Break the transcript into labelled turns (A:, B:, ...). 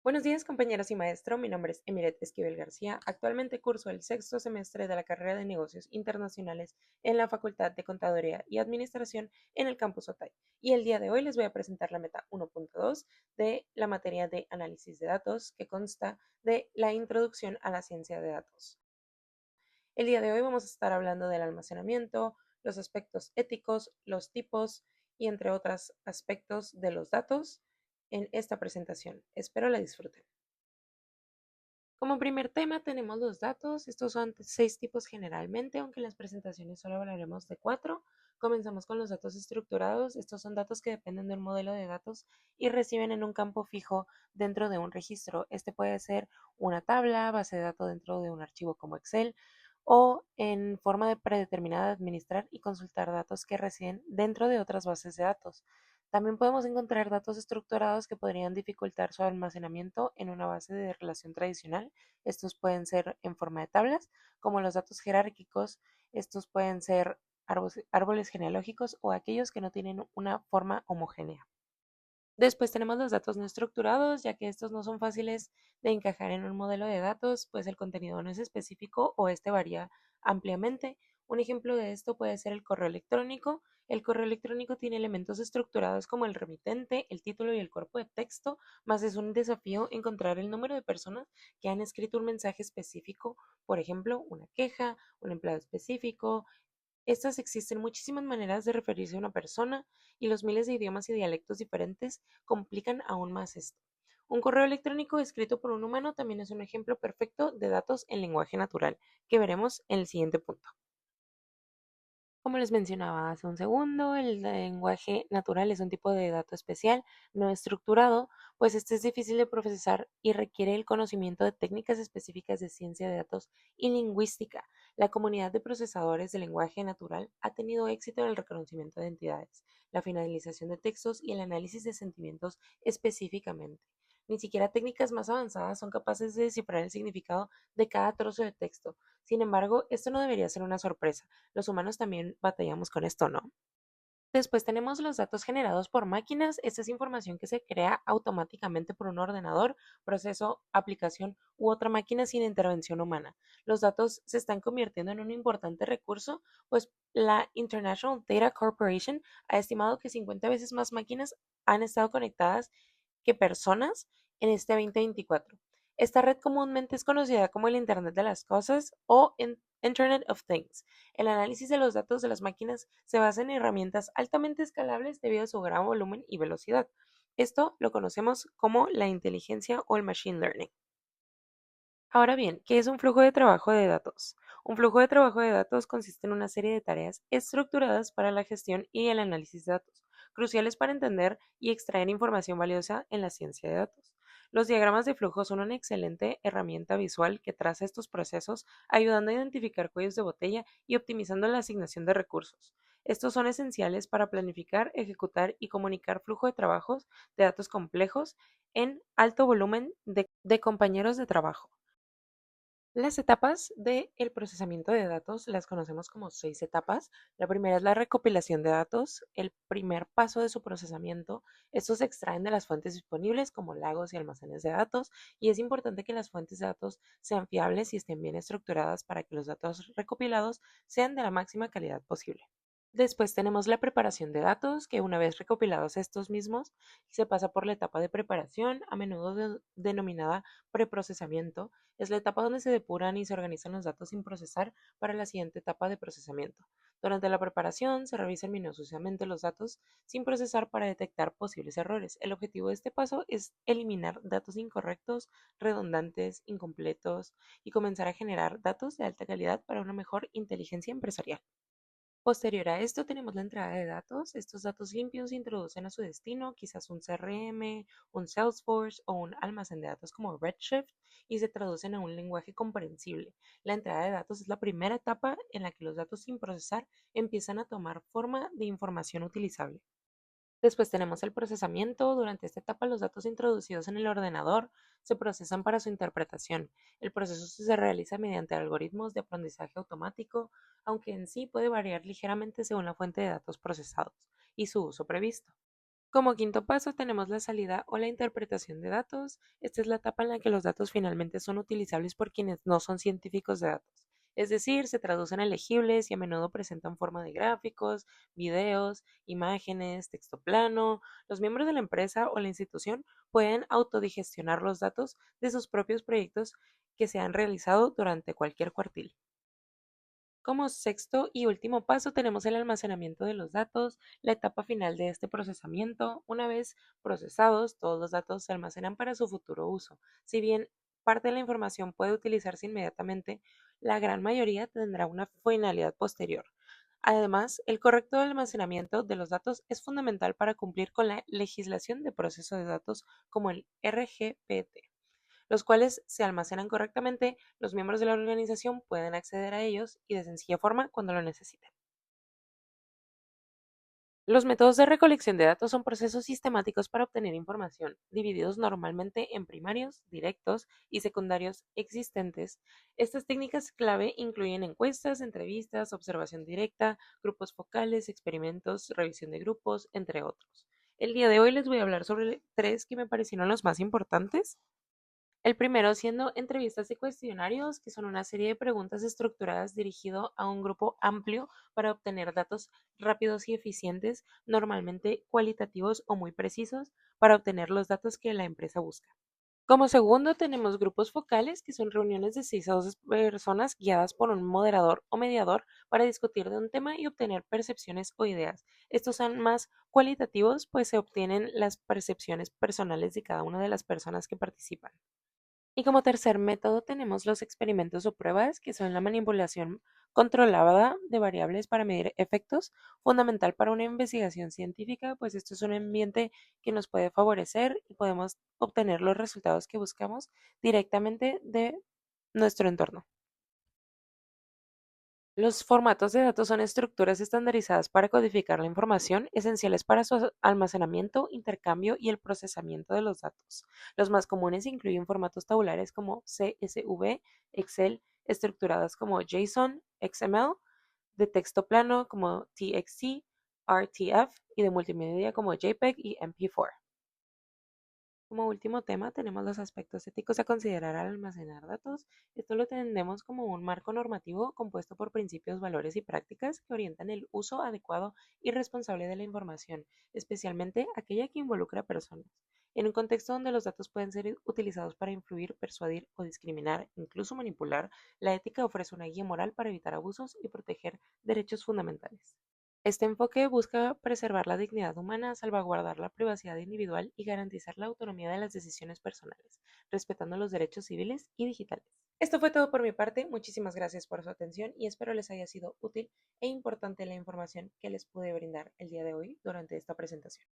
A: Buenos días, compañeros y maestro. Mi nombre es Emiret Esquivel García. Actualmente curso el sexto semestre de la carrera de Negocios Internacionales en la Facultad de Contaduría y Administración en el campus Otay. Y el día de hoy les voy a presentar la meta 1.2 de la materia de análisis de datos, que consta de la introducción a la ciencia de datos. El día de hoy vamos a estar hablando del almacenamiento, los aspectos éticos, los tipos y entre otros aspectos de los datos en esta presentación. Espero la disfruten. Como primer tema tenemos los datos. Estos son 6 tipos generalmente, aunque en las presentaciones solo hablaremos de 4. Comenzamos con los datos estructurados. Estos son datos que dependen de un modelo de datos y reciben en un campo fijo dentro de un registro. Este puede ser una tabla, base de datos dentro de un archivo como Excel o en forma de predeterminada de administrar y consultar datos que residen dentro de otras bases de datos. También podemos encontrar datos estructurados que podrían dificultar su almacenamiento en una base de relación tradicional. Estos pueden ser en forma de tablas, como los datos jerárquicos. Estos pueden ser árboles genealógicos o aquellos que no tienen una forma homogénea. Después tenemos los datos no estructurados, ya que estos no son fáciles de encajar en un modelo de datos, pues el contenido no es específico o este varía ampliamente. Un ejemplo de esto puede ser el correo electrónico. El correo electrónico tiene elementos estructurados como el remitente, el título y el cuerpo de texto, más es un desafío encontrar el número de personas que han escrito un mensaje específico, por ejemplo, una queja, un empleado específico. Estas existen muchísimas maneras de referirse a una persona y los miles de idiomas y dialectos diferentes complican aún más esto. Un correo electrónico escrito por un humano también es un ejemplo perfecto de datos en lenguaje natural, que veremos en el siguiente punto. Como les mencionaba hace un segundo, el lenguaje natural es un tipo de dato especial, no estructurado, pues este es difícil de procesar y requiere el conocimiento de técnicas específicas de ciencia de datos y lingüística. La comunidad de procesadores de lenguaje natural ha tenido éxito en el reconocimiento de entidades, la finalización de textos y el análisis de sentimientos específicamente. Ni siquiera técnicas más avanzadas son capaces de descifrar el significado de cada trozo de texto. Sin embargo, esto no debería ser una sorpresa. Los humanos también batallamos con esto, ¿no? Después tenemos los datos generados por máquinas. Esta es información que se crea automáticamente por un ordenador, proceso, aplicación u otra máquina sin intervención humana. Los datos se están convirtiendo en un importante recurso, pues la International Data Corporation ha estimado que 50 veces más máquinas han estado conectadas que personas en este 2024. Esta red comúnmente es conocida como el Internet de las Cosas o Internet of Things. El análisis de los datos de las máquinas se basa en herramientas altamente escalables debido a su gran volumen y velocidad. Esto lo conocemos como la inteligencia o el machine learning. Ahora bien, ¿qué es un flujo de trabajo de datos? Un flujo de trabajo de datos consiste en una serie de tareas estructuradas para la gestión y el análisis de datos, cruciales para entender y extraer información valiosa en la ciencia de datos. Los diagramas de flujo son una excelente herramienta visual que traza estos procesos, ayudando a identificar cuellos de botella y optimizando la asignación de recursos. Estos son esenciales para planificar, ejecutar y comunicar flujo de trabajos de datos complejos en alto volumen de compañeros de trabajo. Las etapas del procesamiento de datos las conocemos como 6 etapas. La primera es la recopilación de datos, el primer paso de su procesamiento. Estos se extraen de las fuentes disponibles como lagos y almacenes de datos y es importante que las fuentes de datos sean fiables y estén bien estructuradas para que los datos recopilados sean de la máxima calidad posible. Después tenemos la preparación de datos, que una vez recopilados estos mismos, se pasa por la etapa de preparación, a menudo denominada preprocesamiento. Es la etapa donde se depuran y se organizan los datos sin procesar para la siguiente etapa de procesamiento. Durante la preparación se revisan minuciosamente los datos sin procesar para detectar posibles errores. El objetivo de este paso es eliminar datos incorrectos, redundantes, incompletos y comenzar a generar datos de alta calidad para una mejor inteligencia empresarial. Posterior a esto tenemos la entrada de datos. Estos datos limpios se introducen a su destino, quizás un CRM, un Salesforce o un almacén de datos como Redshift, y se traducen a un lenguaje comprensible. La entrada de datos es la primera etapa en la que los datos sin procesar empiezan a tomar forma de información utilizable. Después tenemos el procesamiento. Durante esta etapa, los datos introducidos en el ordenador se procesan para su interpretación. El proceso se realiza mediante algoritmos de aprendizaje automático, aunque en sí puede variar ligeramente según la fuente de datos procesados y su uso previsto. Como quinto paso tenemos la salida o la interpretación de datos. Esta es la etapa en la que los datos finalmente son utilizables por quienes no son científicos de datos. Es decir, se traducen a legibles y a menudo presentan forma de gráficos, videos, imágenes, texto plano. Los miembros de la empresa o la institución pueden autodigestionar los datos de sus propios proyectos que se han realizado durante cualquier cuartil. Como sexto y último paso tenemos el almacenamiento de los datos, la etapa final de este procesamiento. Una vez procesados, todos los datos se almacenan para su futuro uso. Si bien parte de la información puede utilizarse inmediatamente, la gran mayoría tendrá una finalidad posterior. Además, el correcto almacenamiento de los datos es fundamental para cumplir con la legislación de proceso de datos como el RGPD, los cuales se almacenan correctamente, los miembros de la organización pueden acceder a ellos y de sencilla forma cuando lo necesiten. Los métodos de recolección de datos son procesos sistemáticos para obtener información, divididos normalmente en primarios, directos y secundarios existentes. Estas técnicas clave incluyen encuestas, entrevistas, observación directa, grupos focales, experimentos, revisión de grupos, entre otros. El día de hoy les voy a hablar sobre tres que me parecieron los más importantes. El primero siendo entrevistas y cuestionarios, que son una serie de preguntas estructuradas dirigido a un grupo amplio para obtener datos rápidos y eficientes, normalmente cualitativos o muy precisos, para obtener los datos que la empresa busca. Como segundo, tenemos grupos focales, que son reuniones de 6 a 12 personas guiadas por un moderador o mediador para discutir de un tema y obtener percepciones o ideas. Estos son más cualitativos, pues se obtienen las percepciones personales de cada una de las personas que participan. Y como tercer método tenemos los experimentos o pruebas, que son la manipulación controlada de variables para medir efectos, fundamental para una investigación científica, pues esto es un ambiente que nos puede favorecer y podemos obtener los resultados que buscamos directamente de nuestro entorno. Los formatos de datos son estructuras estandarizadas para codificar la información, esenciales para su almacenamiento, intercambio y el procesamiento de los datos. Los más comunes incluyen formatos tabulares como CSV, Excel, estructuradas como JSON, XML, de texto plano como TXT, RTF y de multimedia como JPEG y MP4. Como último tema, tenemos los aspectos éticos a considerar al almacenar datos. Esto lo entendemos como un marco normativo compuesto por principios, valores y prácticas que orientan el uso adecuado y responsable de la información, especialmente aquella que involucra a personas. En un contexto donde los datos pueden ser utilizados para influir, persuadir o discriminar, incluso manipular, la ética ofrece una guía moral para evitar abusos y proteger derechos fundamentales. Este enfoque busca preservar la dignidad humana, salvaguardar la privacidad individual y garantizar la autonomía de las decisiones personales, respetando los derechos civiles y digitales. Esto fue todo por mi parte. Muchísimas gracias por su atención y espero les haya sido útil e importante la información que les pude brindar el día de hoy durante esta presentación.